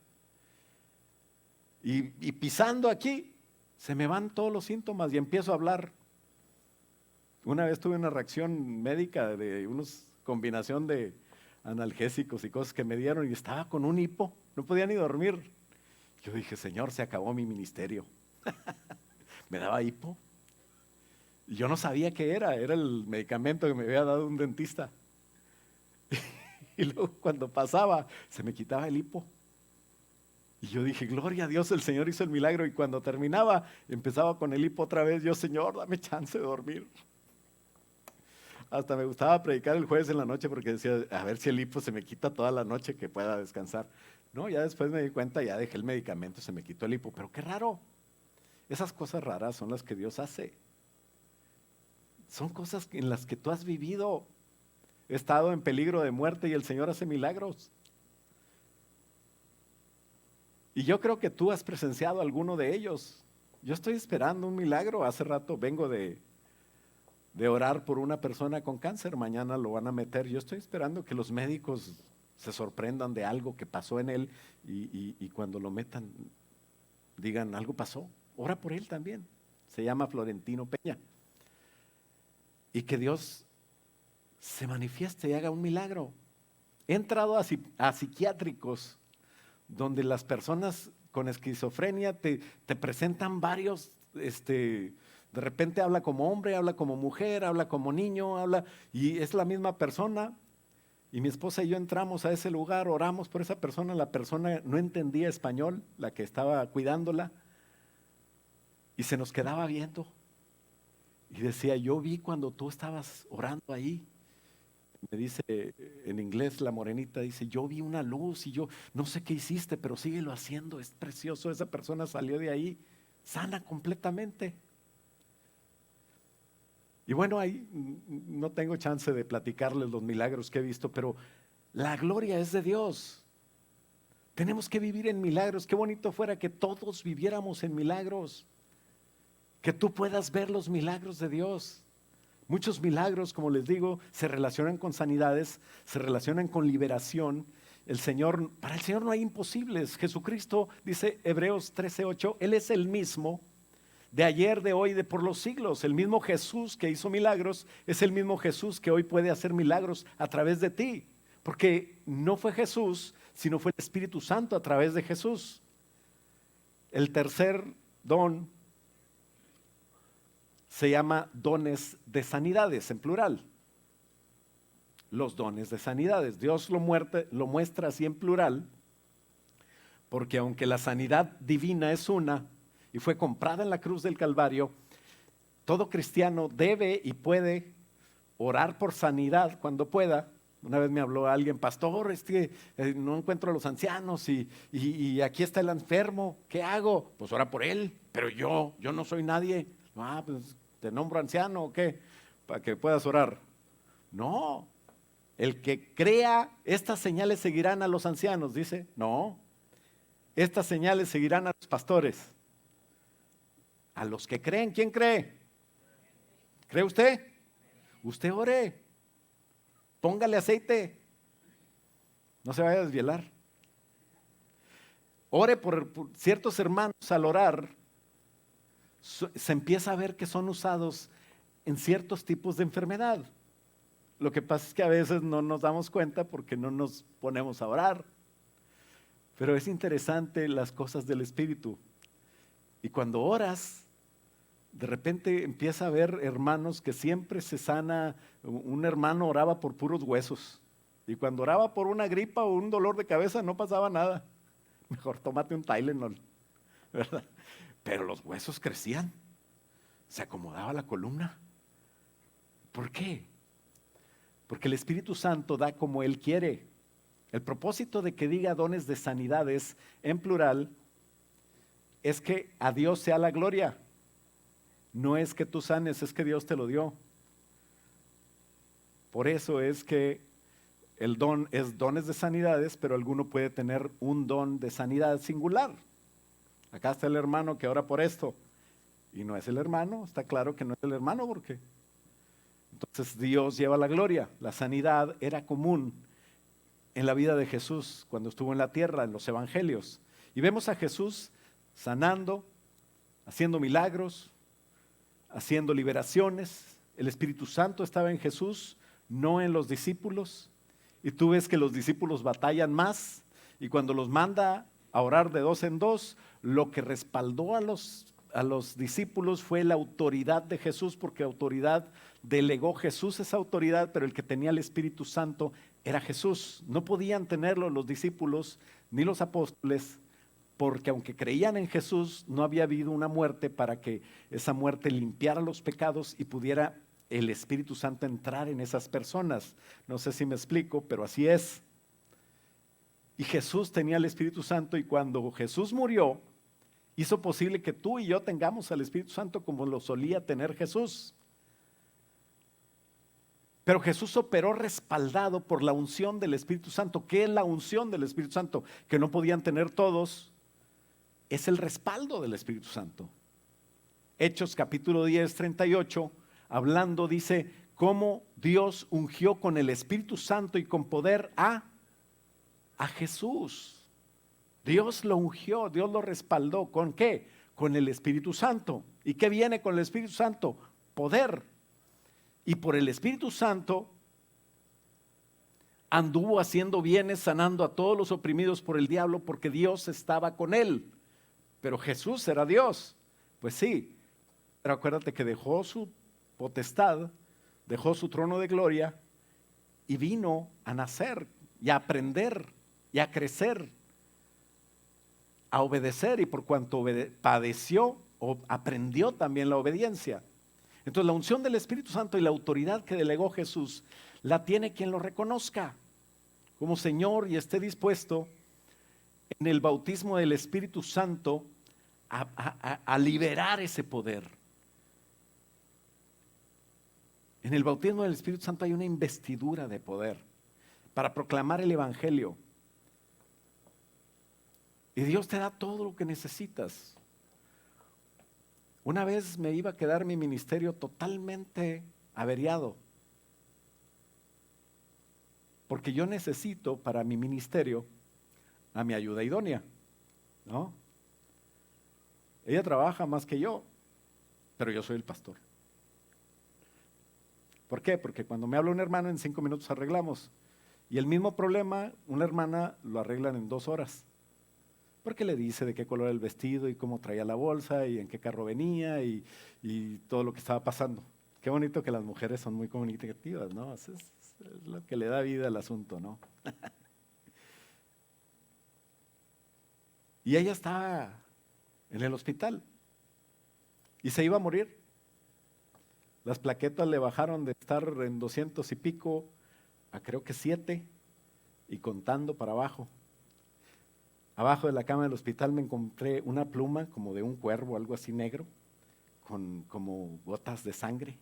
Y pisando aquí, se me van todos los síntomas y empiezo a hablar. Una vez tuve una reacción médica de una combinación de analgésicos y cosas que me dieron y estaba con un hipo, no podía ni dormir. Yo dije, Señor, se acabó mi ministerio. Me daba hipo. Y yo no sabía qué era el medicamento que me había dado un dentista. Y luego cuando pasaba, se me quitaba el hipo. Y yo dije, gloria a Dios, el Señor hizo el milagro. Y cuando terminaba, empezaba con el hipo otra vez. Yo, Señor, dame chance de dormir. Hasta me gustaba predicar el jueves en la noche porque decía, a ver si el hipo se me quita toda la noche, que pueda descansar. No, ya después me di cuenta, ya dejé el medicamento, se me quitó el hipo. Pero qué raro. Esas cosas raras son las que Dios hace. Son cosas en las que tú has vivido. He estado en peligro de muerte y el Señor hace milagros. Y yo creo que tú has presenciado alguno de ellos. Yo estoy esperando un milagro. Hace rato vengo de orar por una persona con cáncer. Mañana lo van a meter. Yo estoy esperando que los médicos se sorprendan de algo que pasó en él y cuando lo metan digan, algo pasó. Ora por él también. Se llama Florentino Peña. Y que Dios se manifieste y haga un milagro. He entrado a psiquiátricos donde las personas con esquizofrenia te presentan varios, de repente habla como hombre, habla como mujer, habla como niño, y es la misma persona. Y mi esposa y yo entramos a ese lugar, oramos por esa persona, la persona no entendía español, la que estaba cuidándola, y se nos quedaba viendo. Y decía, yo vi cuando tú estabas orando ahí. Me dice en inglés la morenita, dice, yo vi una luz y yo no sé qué hiciste, pero síguelo haciendo, es precioso. Esa persona salió de ahí sana completamente. Y bueno, ahí no tengo chance de platicarles los milagros que he visto, pero la gloria es de Dios. Tenemos que vivir en milagros. Qué bonito fuera que todos viviéramos en milagros, que tú puedas ver los milagros de Dios. Muchos milagros, como les digo, se relacionan con sanidades, se relacionan con liberación. Para el Señor no hay imposibles. Jesucristo, dice Hebreos 13:8, Él es el mismo de ayer, de hoy, de por los siglos. El mismo Jesús que hizo milagros es el mismo Jesús que hoy puede hacer milagros a través de ti. Porque no fue Jesús, sino fue el Espíritu Santo a través de Jesús. El tercer don se llama dones de sanidades, en plural. Los dones de sanidades. Dios lo muestra así en plural, porque aunque la sanidad divina es una y fue comprada en la cruz del Calvario, todo cristiano debe y puede orar por sanidad cuando pueda. Una vez me habló alguien, pastor, no encuentro a los ancianos y aquí está el enfermo, ¿qué hago? Pues ora por él, pero yo no soy nadie. Pues te nombro anciano o qué, para que puedas orar. No, el que crea, estas señales seguirán a los ancianos, dice. No, estas señales seguirán a los pastores. A los que creen, ¿quién cree? ¿Cree usted? Usted ore, póngale aceite, no se vaya a desvielar. Ore por ciertos hermanos. Al orar se empieza a ver que son usados en ciertos tipos de enfermedad. Lo que pasa es que a veces no nos damos cuenta porque no nos ponemos a orar. Pero es interesante las cosas del Espíritu. Y cuando oras, de repente empieza a haber hermanos que siempre se sana. Un hermano oraba por puros huesos. Y cuando oraba por una gripa o un dolor de cabeza no pasaba nada. Mejor tómate un Tylenol, ¿verdad? Pero los huesos crecían, se acomodaba la columna. ¿Por qué? Porque el Espíritu Santo da como Él quiere. El propósito de que diga dones de sanidades en plural es que a Dios sea la gloria. No es que tú sanes, es que Dios te lo dio. Por eso es que el don es dones de sanidades, pero alguno puede tener un don de sanidad singular. Acá está el hermano que ora por esto. Y no es el hermano, está claro que no es el hermano porque entonces Dios lleva la gloria. La sanidad era común en la vida de Jesús cuando estuvo en la tierra, en los evangelios. Y vemos a Jesús sanando, haciendo milagros, haciendo liberaciones. El Espíritu Santo estaba en Jesús, no en los discípulos. Y tú ves que los discípulos batallan más y cuando los manda a orar de dos en dos, lo que respaldó a los discípulos fue la autoridad de Jesús, porque autoridad delegó Jesús esa autoridad, pero el que tenía el Espíritu Santo era Jesús. No podían tenerlo los discípulos ni los apóstoles, porque aunque creían en Jesús, no había habido una muerte para que esa muerte limpiara los pecados y pudiera el Espíritu Santo entrar en esas personas. No sé si me explico, pero así es. Y Jesús tenía el Espíritu Santo y cuando Jesús murió, hizo posible que tú y yo tengamos al Espíritu Santo como lo solía tener Jesús. Pero Jesús operó respaldado por la unción del Espíritu Santo. ¿Qué es la unción del Espíritu Santo? Que no podían tener todos, es el respaldo del Espíritu Santo. Hechos capítulo 10, 38, hablando, dice, cómo Dios ungió con el Espíritu Santo y con poder a Jesús. Dios lo ungió, Dios lo respaldó. ¿Con qué? Con el Espíritu Santo. ¿Y qué viene con el Espíritu Santo? Poder. Y por el Espíritu Santo anduvo haciendo bienes, sanando a todos los oprimidos por el diablo, porque Dios estaba con él. Pero Jesús era Dios. Pues sí, pero acuérdate que dejó su potestad, dejó su trono de gloria y vino a nacer y a aprender y a crecer, a obedecer, y por cuanto padeció, aprendió también la obediencia. Entonces la unción del Espíritu Santo y la autoridad que delegó Jesús la tiene quien lo reconozca como Señor y esté dispuesto en el bautismo del Espíritu Santo a liberar ese poder. En el bautismo del Espíritu Santo hay una investidura de poder para proclamar el Evangelio. Y Dios te da todo lo que necesitas. Una vez me iba a quedar mi ministerio totalmente averiado, porque yo necesito para mi ministerio a mi ayuda idónea, ¿no? Ella trabaja más que yo, pero yo soy el pastor. ¿Por qué? Porque cuando me habla un hermano, en 5 minutos arreglamos. Y el mismo problema, una hermana lo arreglan en 2 horas. Porque le dice de qué color el vestido y cómo traía la bolsa y en qué carro venía y todo lo que estaba pasando. Qué bonito que las mujeres son muy comunicativas, ¿no? Es lo que le da vida al asunto, ¿no? Y ella estaba en el hospital y se iba a morir. Las plaquetas le bajaron de estar en 200 y pico a creo que 7 y contando para abajo. Abajo de la cama del hospital me encontré una pluma como de un cuervo, algo así negro, con como gotas de sangre.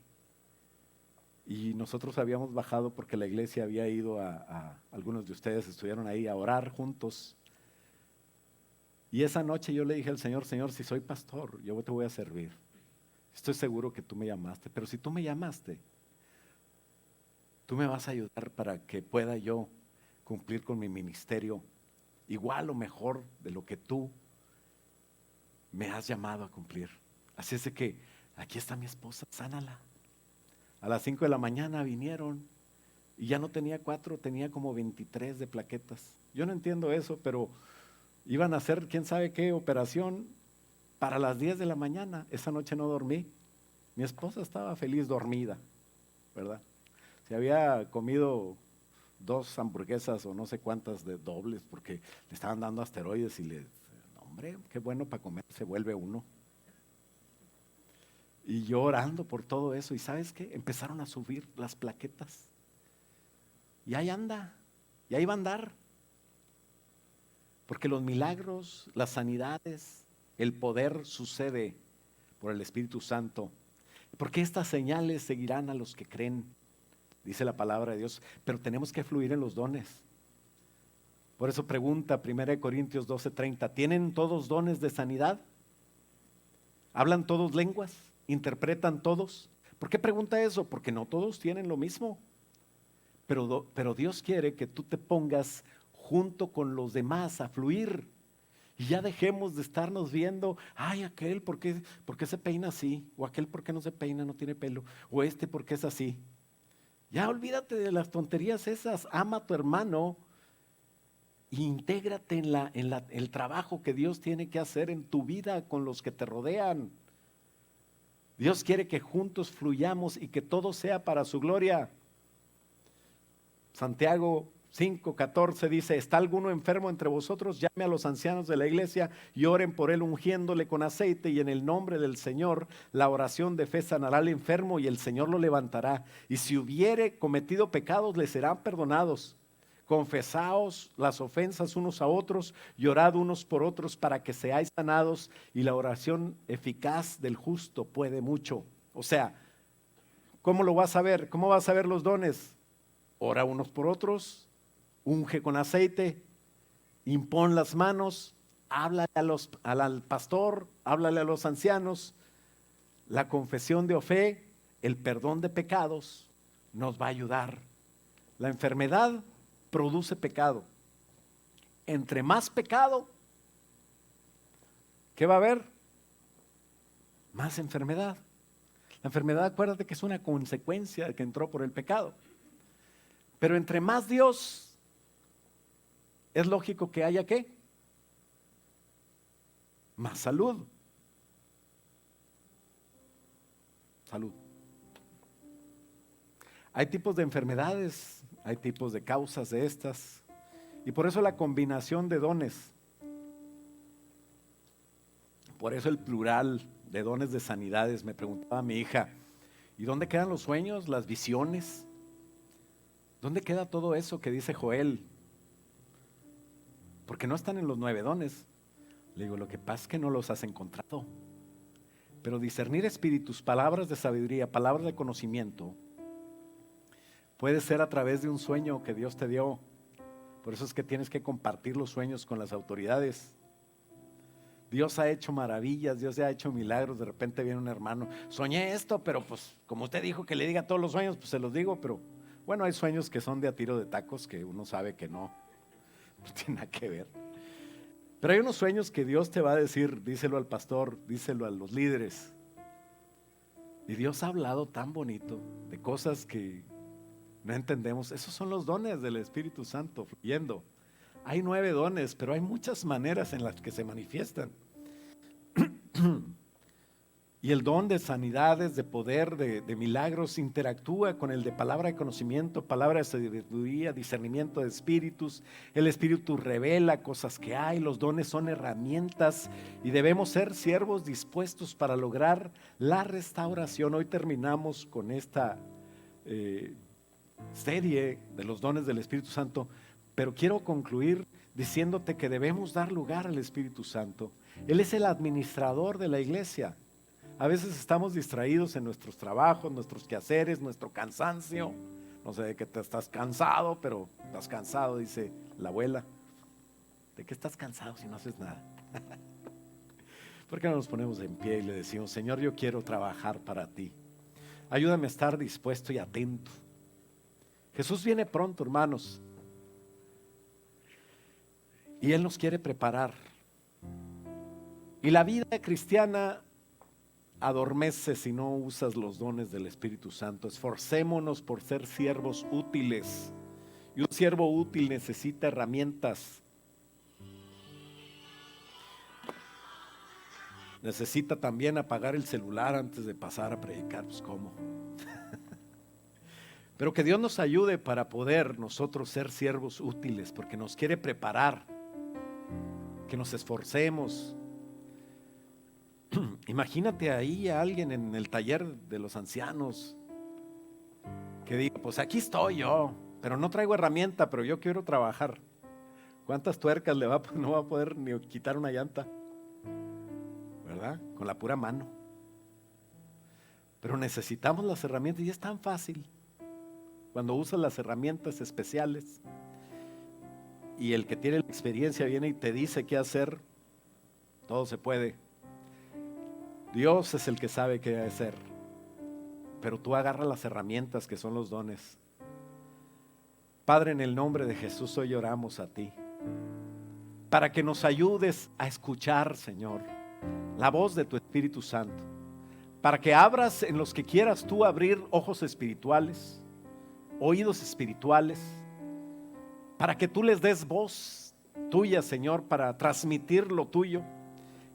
Y nosotros habíamos bajado porque la iglesia había ido algunos de ustedes estuvieron ahí a orar juntos. Y esa noche yo le dije al Señor, Señor, si soy pastor, yo te voy a servir. Estoy seguro que tú me llamaste, pero si tú me llamaste, tú me vas a ayudar para que pueda yo cumplir con mi ministerio igual o mejor de lo que tú me has llamado a cumplir. Así es de que aquí está mi esposa, sánala. A las 5 de la mañana vinieron y ya no tenía 4, tenía como 23 de plaquetas. Yo no entiendo eso, pero iban a hacer quién sabe qué operación para las 10 de la mañana. Esa noche no dormí. Mi esposa estaba feliz dormida, ¿verdad? Se había comido 2 hamburguesas o no sé cuántas de dobles porque le estaban dando asteroides y hombre, qué bueno para comer, se vuelve uno. Y yo orando por todo eso, y ¿sabes qué? Empezaron a subir las plaquetas. Y ahí anda, y ahí va a andar. Porque los milagros, las sanidades, el poder sucede por el Espíritu Santo. Porque estas señales seguirán a los que creen, dice la palabra de Dios, pero tenemos que fluir en los dones. Por eso pregunta 1 Corintios 12:30, ¿tienen todos dones de sanidad? ¿Hablan todos lenguas? ¿Interpretan todos? ¿Por qué pregunta eso? Porque no todos tienen lo mismo. Pero Dios quiere que tú te pongas junto con los demás a fluir. Y ya dejemos de estarnos viendo, ay, aquel, ¿por qué se peina así? O aquel, ¿por qué no se peina, no tiene pelo? O este, ¿por qué es así? Ya olvídate de las tonterías esas, ama a tu hermano e intégrate en el trabajo que Dios tiene que hacer en tu vida con los que te rodean. Dios quiere que juntos fluyamos y que todo sea para su gloria. Santiago 5:14 dice, ¿está alguno enfermo entre vosotros? Llame a los ancianos de la iglesia y oren por él ungiéndole con aceite, y en el nombre del Señor la oración de fe sanará al enfermo y el Señor lo levantará. Y si hubiere cometido pecados, le serán perdonados. Confesaos las ofensas unos a otros y orad unos por otros para que seáis sanados, y la oración eficaz del justo puede mucho. O sea, ¿cómo lo vas a ver? ¿Cómo vas a ver los dones? Ora unos por otros, unge con aceite, impón las manos, háblale al pastor, háblale a los ancianos. La confesión de fe, el perdón de pecados, nos va a ayudar. La enfermedad produce pecado. Entre más pecado, ¿qué va a haber? Más enfermedad. La enfermedad, acuérdate que es una consecuencia de que entró por el pecado. Pero entre más Dios, es lógico que haya ¿qué? Más salud. Salud. Hay tipos de enfermedades, hay tipos de causas de estas, y por eso la combinación de dones, por eso el plural de dones de sanidades. Me preguntaba mi hija, ¿y dónde quedan los sueños, las visiones? ¿Dónde queda todo eso que dice Joel? Porque no están en los 9 dones. Le digo, lo que pasa es que no los has encontrado. Pero discernir espíritus, palabras de sabiduría, palabras de conocimiento, puede ser a través de un sueño que Dios te dio. Por eso es que tienes que compartir los sueños con las autoridades. Dios ha hecho maravillas, Dios ha hecho milagros. De repente viene un hermano, soñé esto, pero pues como usted dijo que le diga todos los sueños, pues se los digo. Pero bueno, hay sueños que son de a tiro de tacos, que uno sabe que no tiene nada que ver. Pero hay unos sueños que Dios te va a decir, díselo al pastor, díselo a los líderes. Y Dios ha hablado tan bonito de cosas que no entendemos. Esos son los dones del Espíritu Santo fluyendo. Hay 9 dones, pero hay muchas maneras en las que se manifiestan. Y el don de sanidades, de poder, de milagros, interactúa con el de palabra de conocimiento, palabra de sabiduría, discernimiento de espíritus. El Espíritu revela cosas que hay. Los dones son herramientas y debemos ser siervos dispuestos para lograr la restauración. Hoy terminamos con esta serie de los dones del Espíritu Santo, pero quiero concluir diciéndote que debemos dar lugar al Espíritu Santo. Él es el administrador de la iglesia. A veces estamos distraídos en nuestros trabajos, nuestros quehaceres, nuestro cansancio. No sé de qué te estás cansado, pero estás cansado, dice la abuela. ¿De qué estás cansado si no haces nada? ¿Por qué no nos ponemos en pie y le decimos, Señor, yo quiero trabajar para ti? Ayúdame a estar dispuesto y atento. Jesús viene pronto, hermanos. Y Él nos quiere preparar. Y la vida cristiana adormece si no usas los dones del Espíritu Santo. Esforcémonos por ser siervos útiles. Y un siervo útil necesita herramientas. Necesita también apagar el celular antes de pasar a predicar. Pues ¿cómo? Pero que Dios nos ayude para poder nosotros ser siervos útiles, porque nos quiere preparar. Que nos esforcemos. Imagínate ahí a alguien en el taller de los ancianos que diga, pues aquí estoy yo, pero no traigo herramienta, pero yo quiero trabajar. ¿Cuántas tuercas no va a poder ni quitar una llanta? ¿Verdad? Con la pura mano. Pero necesitamos las herramientas y es tan fácil cuando usas las herramientas especiales y el que tiene la experiencia viene y te dice qué hacer. Todo se puede. Dios es el que sabe qué hacer, pero tú agarra las herramientas que son los dones. Padre, en el nombre de Jesús hoy oramos a ti para que nos ayudes a escuchar, Señor, la voz de tu Espíritu Santo, para que abras en los que quieras tú abrir ojos espirituales, oídos espirituales, para que tú les des voz tuya, Señor, para transmitir lo tuyo.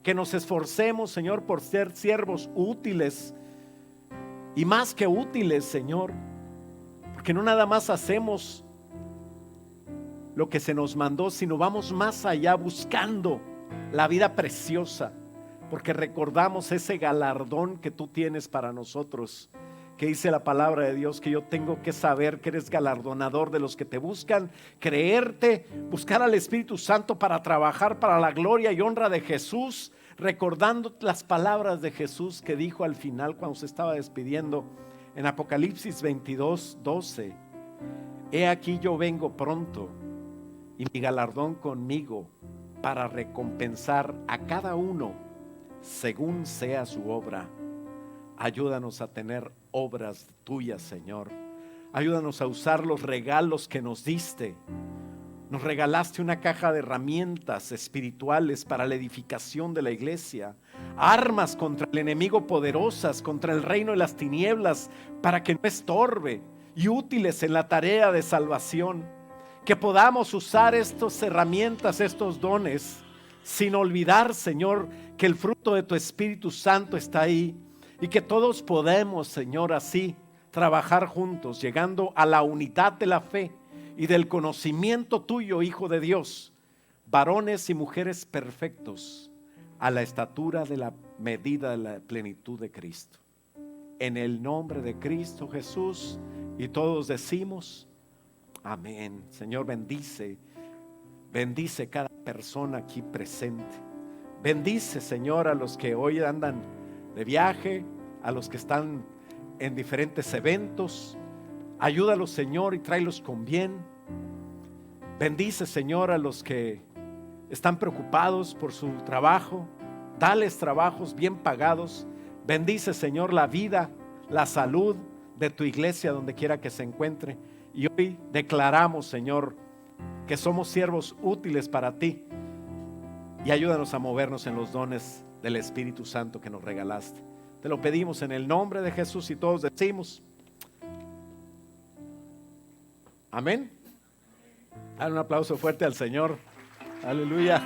Que nos esforcemos, Señor, por ser siervos útiles y más que útiles, Señor, porque no nada más hacemos lo que se nos mandó, sino vamos más allá buscando la vida preciosa, porque recordamos ese galardón que tú tienes para nosotros, que dice la palabra de Dios, que yo tengo que saber que eres galardonador de los que te buscan, creerte, buscar al Espíritu Santo para trabajar para la gloria y honra de Jesús, recordando las palabras de Jesús que dijo al final cuando se estaba despidiendo en Apocalipsis 22:12. He aquí yo vengo pronto y mi galardón conmigo para recompensar a cada uno según sea su obra. Ayúdanos a tener obras tuyas, Señor. Ayúdanos a usar los regalos que nos diste. Nos regalaste una caja de herramientas espirituales para la edificación de la iglesia, armas contra el enemigo poderosas, contra el reino de las tinieblas, para que no estorbe, y útiles en la tarea de salvación. Que podamos usar estas herramientas, estos dones, sin olvidar, Señor, que el fruto de tu Espíritu Santo está ahí, y que todos podemos, Señor, así trabajar juntos, llegando a la unidad de la fe y del conocimiento tuyo, Hijo de Dios, varones y mujeres perfectos, a la estatura de la medida de la plenitud de Cristo. En el nombre de Cristo Jesús, y todos decimos amén. Señor, bendice cada persona aquí presente. Bendice, Señor, a los que hoy andan de viaje, a los que están en diferentes eventos. Ayúdalos, Señor, y tráelos con bien. Bendice, Señor, a los que están preocupados por su trabajo. Dales trabajos bien pagados. Bendice, Señor, la vida, la salud de tu iglesia donde quiera que se encuentre. Y hoy declaramos, Señor, que somos siervos útiles para ti. Y ayúdanos a movernos en los dones del Espíritu Santo que nos regalaste. Te lo pedimos en el nombre de Jesús, y todos decimos amén. Dale un aplauso fuerte al Señor. Aleluya.